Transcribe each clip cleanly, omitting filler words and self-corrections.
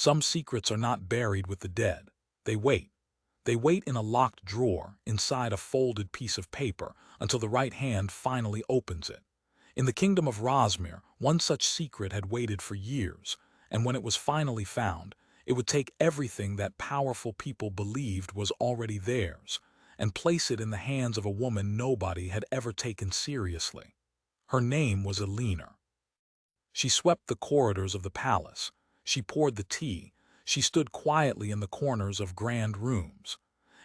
Some secrets are not buried with the dead. They wait. They wait in a locked drawer, inside a folded piece of paper, until the right hand finally opens it. In the kingdom of Rosmere, one such secret had waited for years, and when it was finally found, it would take everything that powerful people believed was already theirs, and place it in the hands of a woman nobody had ever taken seriously. Her name was Eleanor. She swept the corridors of the palace. She poured the tea. She stood quietly in the corners of grand rooms.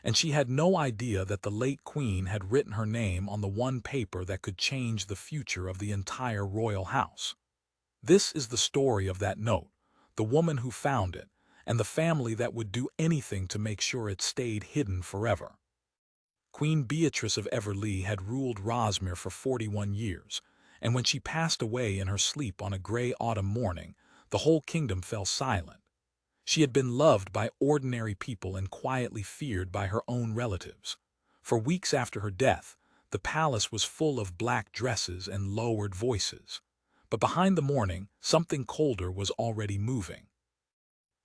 And she had no idea that the late queen had written her name on the one paper that could change the future of the entire royal house. This is the story of that note, the woman who found it, and the family that would do anything to make sure it stayed hidden forever. Queen Beatrice of Everleigh had ruled Rosmere for 41 years, and when she passed away in her sleep on a gray autumn morning, the whole kingdom fell silent. She had been loved by ordinary people and quietly feared by her own relatives. For weeks after her death, the palace was full of black dresses and lowered voices. But behind the mourning, something colder was already moving.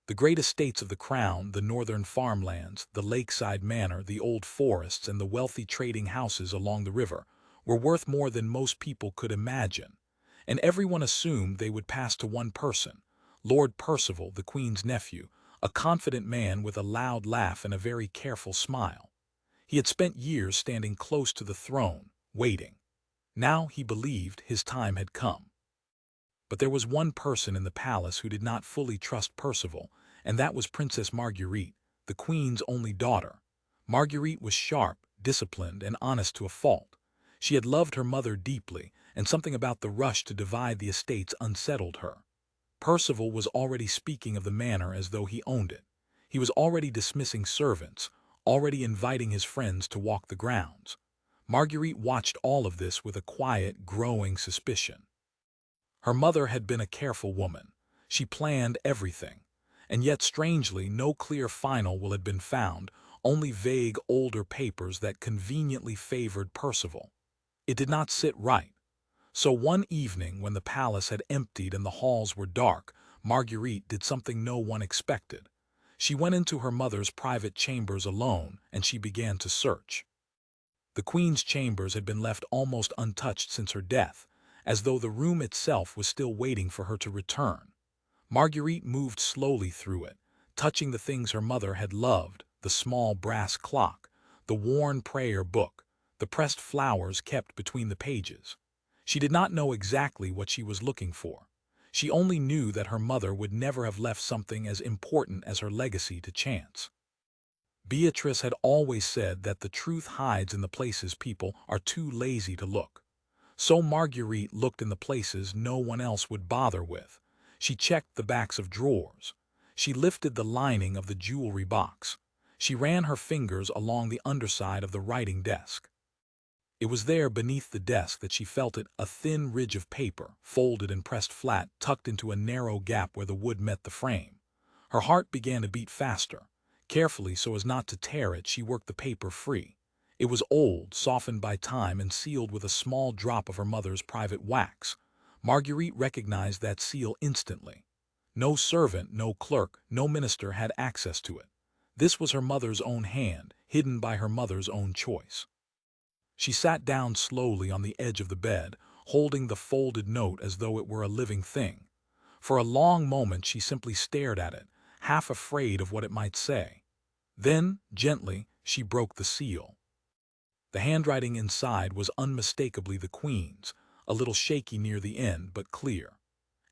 The great estates of the crown, the northern farmlands, the lakeside manor, the old forests, and the wealthy trading houses along the river were worth more than most people could imagine, and everyone assumed they would pass to one person, Lord Percival, the Queen's nephew, a confident man with a loud laugh and a very careful smile. He had spent years standing close to the throne, waiting. Now he believed his time had come. But there was one person in the palace who did not fully trust Percival, and that was Princess Marguerite, the Queen's only daughter. Marguerite was sharp, disciplined, and honest to a fault. She had loved her mother deeply, and something about the rush to divide the estates unsettled her. Percival was already speaking of the manor as though he owned it. He was already dismissing servants, already inviting his friends to walk the grounds. Marguerite watched all of this with a quiet, growing suspicion. Her mother had been a careful woman. She planned everything. And yet, strangely, no clear final will had been found, only vague older papers that conveniently favored Percival. It did not sit right. So one evening, when the palace had emptied and the halls were dark, Marguerite did something no one expected. She went into her mother's private chambers alone, and she began to search. The Queen's chambers had been left almost untouched since her death, as though the room itself was still waiting for her to return. Marguerite moved slowly through it, touching the things her mother had loved, the small brass clock, the worn prayer book, the pressed flowers kept between the pages. She did not know exactly what she was looking for. She only knew that her mother would never have left something as important as her legacy to chance. Beatrice had always said that the truth hides in the places people are too lazy to look. So Marguerite looked in the places no one else would bother with. She checked the backs of drawers. She lifted the lining of the jewelry box. She ran her fingers along the underside of the writing desk. It was there beneath the desk that she felt it, a thin ridge of paper, folded and pressed flat, tucked into a narrow gap where the wood met the frame. Her heart began to beat faster. Carefully, so as not to tear it, she worked the paper free. It was old, softened by time, and sealed with a small drop of her mother's private wax. Marguerite recognized that seal instantly. No servant, no clerk, no minister had access to it. This was her mother's own hand, hidden by her mother's own choice. She sat down slowly on the edge of the bed, holding the folded note as though it were a living thing. For a long moment she simply stared at it, half afraid of what it might say. Then, gently, she broke the seal. The handwriting inside was unmistakably the Queen's, a little shaky near the end, but clear.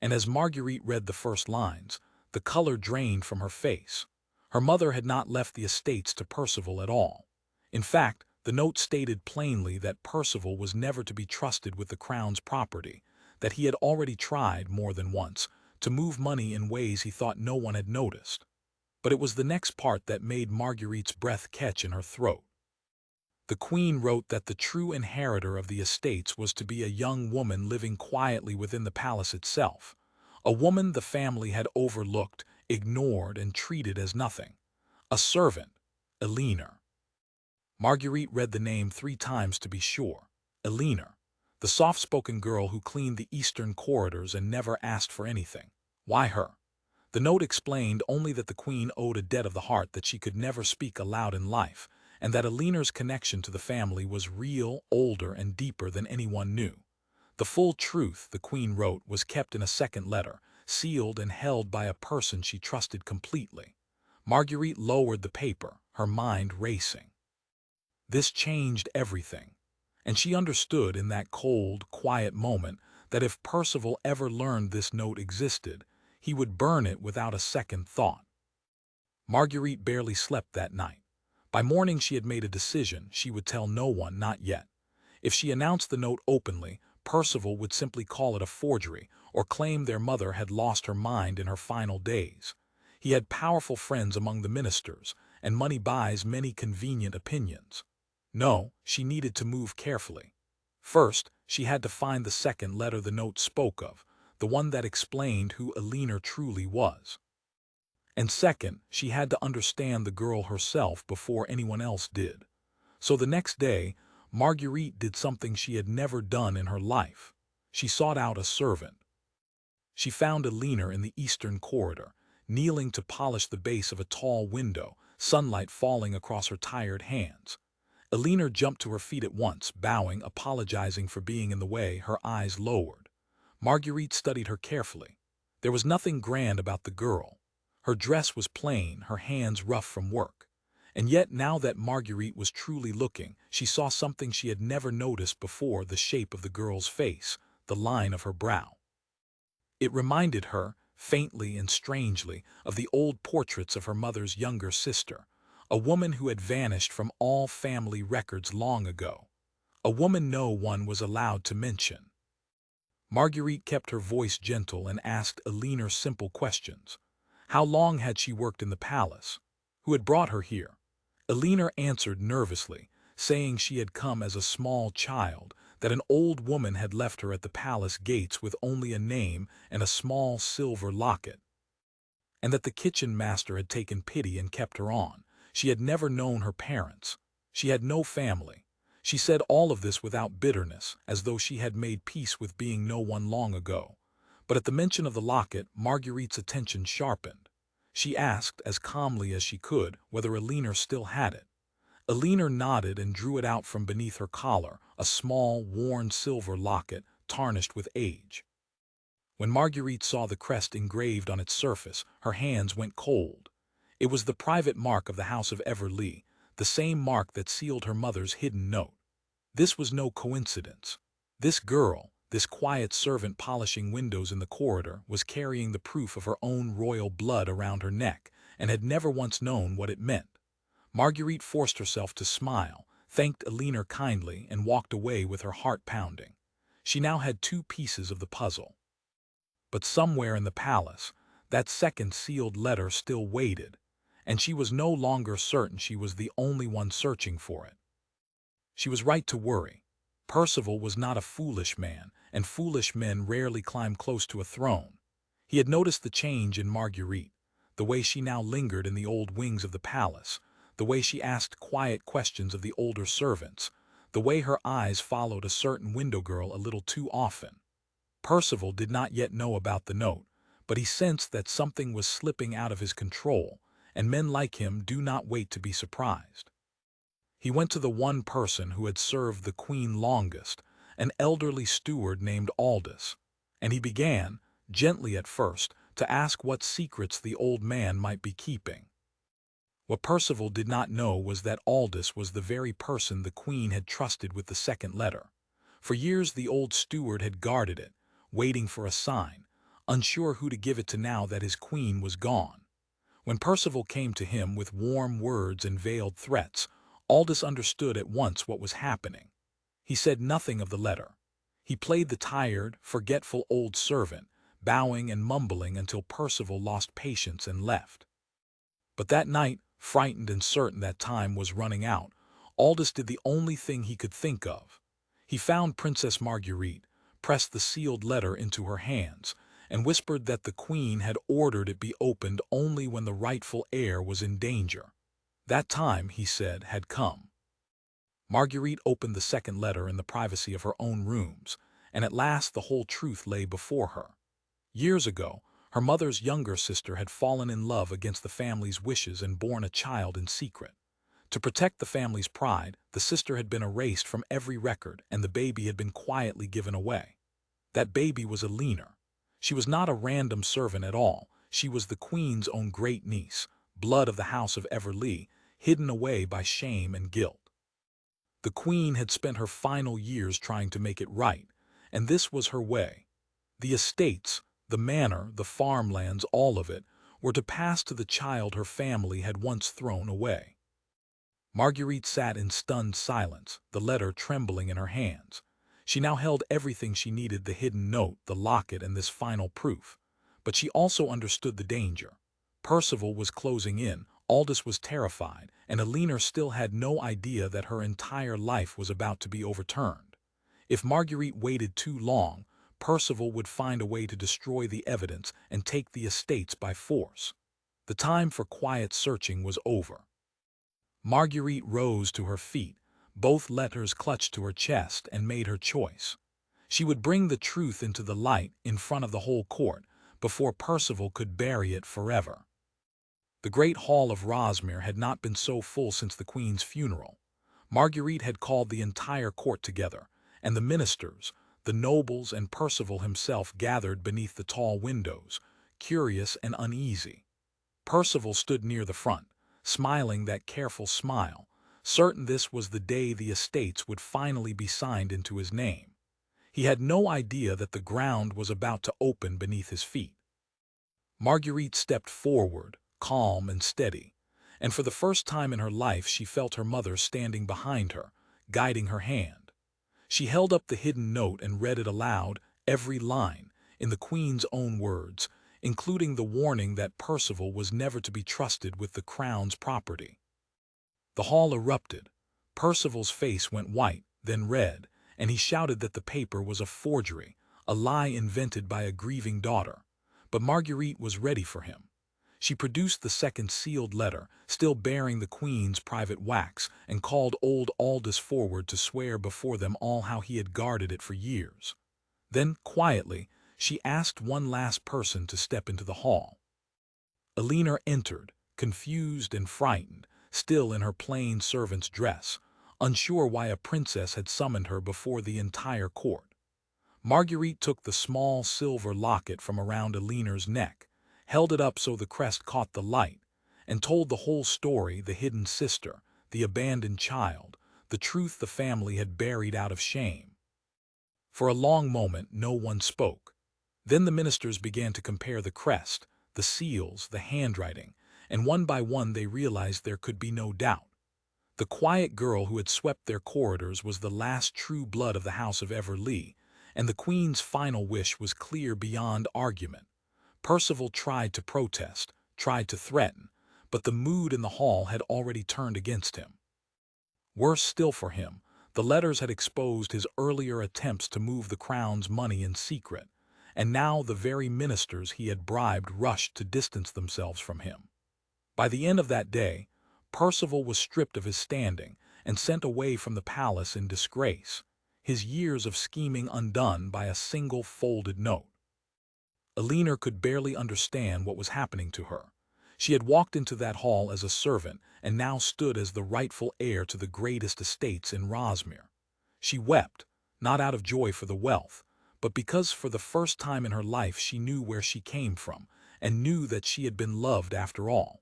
And as Marguerite read the first lines, the color drained from her face. Her mother had not left the estates to Percival at all. In fact, the note stated plainly that Percival was never to be trusted with the crown's property, that he had already tried, more than once, to move money in ways he thought no one had noticed. But it was the next part that made Marguerite's breath catch in her throat. The Queen wrote that the true inheritor of the estates was to be a young woman living quietly within the palace itself, a woman the family had overlooked, ignored, and treated as nothing. A servant, Eleanor. Marguerite read the name 3 times to be sure. Eleanor, the soft-spoken girl who cleaned the eastern corridors and never asked for anything. Why her? The note explained only that the queen owed a debt of the heart that she could never speak aloud in life, and that Alina's connection to the family was real, older, and deeper than anyone knew. The full truth, the queen wrote, was kept in a second letter, sealed and held by a person she trusted completely. Marguerite lowered the paper, her mind racing. This changed everything, and she understood in that cold, quiet moment that if Percival ever learned this note existed, he would burn it without a second thought. Marguerite barely slept that night. By morning she had made a decision: she would tell no one, not yet. If she announced the note openly, Percival would simply call it a forgery or claim their mother had lost her mind in her final days. He had powerful friends among the ministers, and money buys many convenient opinions. No, she needed to move carefully. First, she had to find the second letter the note spoke of, the one that explained who Alina truly was. And second, she had to understand the girl herself before anyone else did. So the next day, Marguerite did something she had never done in her life. She sought out a servant. She found Alina in the eastern corridor, kneeling to polish the base of a tall window, sunlight falling across her tired hands. Alina jumped to her feet at once, bowing, apologizing for being in the way, her eyes lowered. Marguerite studied her carefully. There was nothing grand about the girl. Her dress was plain, her hands rough from work. And yet, now that Marguerite was truly looking, she saw something she had never noticed before: the shape of the girl's face, the line of her brow. It reminded her, faintly and strangely, of the old portraits of her mother's younger sister, a woman who had vanished from all family records long ago, a woman no one was allowed to mention. Marguerite kept her voice gentle and asked Alina simple questions. How long had she worked in the palace? Who had brought her here? Alina answered nervously, saying she had come as a small child, that an old woman had left her at the palace gates with only a name and a small silver locket, and that the kitchen master had taken pity and kept her on. She had never known her parents. She had no family. She said all of this without bitterness, as though she had made peace with being no one long ago. But at the mention of the locket, Marguerite's attention sharpened. She asked, as calmly as she could, whether Alina still had it. Alina nodded and drew it out from beneath her collar, a small, worn silver locket, tarnished with age. When Marguerite saw the crest engraved on its surface, her hands went cold. It was the private mark of the House of Everleigh, the same mark that sealed her mother's hidden note. This was no coincidence. This girl, this quiet servant polishing windows in the corridor, was carrying the proof of her own royal blood around her neck, and had never once known what it meant. Marguerite forced herself to smile, thanked Alina kindly, and walked away with her heart pounding. She now had two pieces of the puzzle. But somewhere in the palace, that second sealed letter still waited, and she was no longer certain she was the only one searching for it. She was right to worry. Percival was not a foolish man, and foolish men rarely climb close to a throne. He had noticed the change in Marguerite, the way she now lingered in the old wings of the palace, the way she asked quiet questions of the older servants, the way her eyes followed a certain window girl a little too often. Percival did not yet know about the note, but he sensed that something was slipping out of his control, and men like him do not wait to be surprised. He went to the one person who had served the queen longest, an elderly steward named Aldous, and he began, gently at first, to ask what secrets the old man might be keeping. What Percival did not know was that Aldous was the very person the queen had trusted with the second letter. For years the old steward had guarded it, waiting for a sign, unsure who to give it to now that his queen was gone. When Percival came to him with warm words and veiled threats, Aldous understood at once what was happening. He said nothing of the letter. He played the tired, forgetful old servant, bowing and mumbling until Percival lost patience and left. But that night, frightened and certain that time was running out, Aldous did the only thing he could think of. He found Princess Marguerite, pressed the sealed letter into her hands, and whispered that the queen had ordered it be opened only when the rightful heir was in danger. That time, he said, had come. Marguerite opened the second letter in the privacy of her own rooms, and at last the whole truth lay before her. Years ago, Her mother's younger sister had fallen in love against the family's wishes and borne a child in secret. To protect the family's pride, the sister had been erased from every record and the baby had been quietly given away. That baby was Alina. She was not a random servant at all. She was the queen's own great-niece, blood of the House of Everleigh, hidden away by shame and guilt. The queen had spent her final years trying to make it right, and this was her way. The estates, the manor, the farmlands, all of it, were to pass to the child her family had once thrown away. Marguerite sat in stunned silence, the letter trembling in her hands. She now held everything she needed: the hidden note, the locket, and this final proof. But she also understood the danger. Percival was closing in, Aldous was terrified, and Alina still had no idea that her entire life was about to be overturned. If Marguerite waited too long, Percival would find a way to destroy the evidence and take the estates by force. The time for quiet searching was over. Marguerite rose to her feet, both letters clutched to her chest, and made her choice. She would bring the truth into the light in front of the whole court before Percival could bury it forever. The great hall of Rosmere had not been so full since the queen's funeral. Marguerite had called the entire court together, and the ministers, the nobles, and Percival himself gathered beneath the tall windows, curious and uneasy. Percival stood near the front, smiling that careful smile, certain this was the day the estates would finally be signed into his name. He had no idea that the ground was about to open beneath his feet. Marguerite stepped forward, calm and steady, and for the first time in her life she felt her mother standing behind her, guiding her hand. She held up the hidden note and read it aloud, every line, in the queen's own words, including the warning that Percival was never to be trusted with the crown's property. The hall erupted. Percival's face went white, then red, and he shouted that the paper was a forgery, a lie invented by a grieving daughter. But Marguerite was ready for him. She produced the second sealed letter, still bearing the queen's private wax, and called old Aldous forward to swear before them all how he had guarded it for years. Then, quietly, she asked one last person to step into the hall. Alina entered, confused and frightened, still in her plain servant's dress, unsure why a princess had summoned her before the entire court. Marguerite took the small silver locket from around Alina's neck, held it up so the crest caught the light, and told the whole story: the hidden sister, the abandoned child, the truth the family had buried out of shame. For a long moment no one spoke. Then the ministers began to compare the crest, the seals, the handwriting, and one by one they realized there could be no doubt. The quiet girl who had swept their corridors was the last true blood of the House of Everleigh, and the queen's final wish was clear beyond argument. Percival tried to protest, tried to threaten, but the mood in the hall had already turned against him. Worse still for him, the letters had exposed his earlier attempts to move the crown's money in secret, and now the very ministers he had bribed rushed to distance themselves from him. By the end of that day, Percival was stripped of his standing and sent away from the palace in disgrace, his years of scheming undone by a single folded note. Alina could barely understand what was happening to her. She had walked into that hall as a servant and now stood as the rightful heir to the greatest estates in Rosmere. She wept, not out of joy for the wealth, but because for the first time in her life she knew where she came from and knew that she had been loved after all.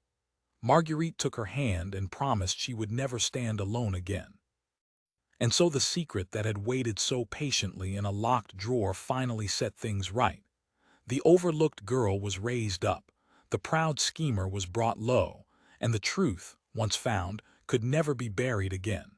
Marguerite took her hand and promised she would never stand alone again. And so the secret that had waited so patiently in a locked drawer finally set things right. The overlooked girl was raised up, the proud schemer was brought low, and the truth, once found, could never be buried again.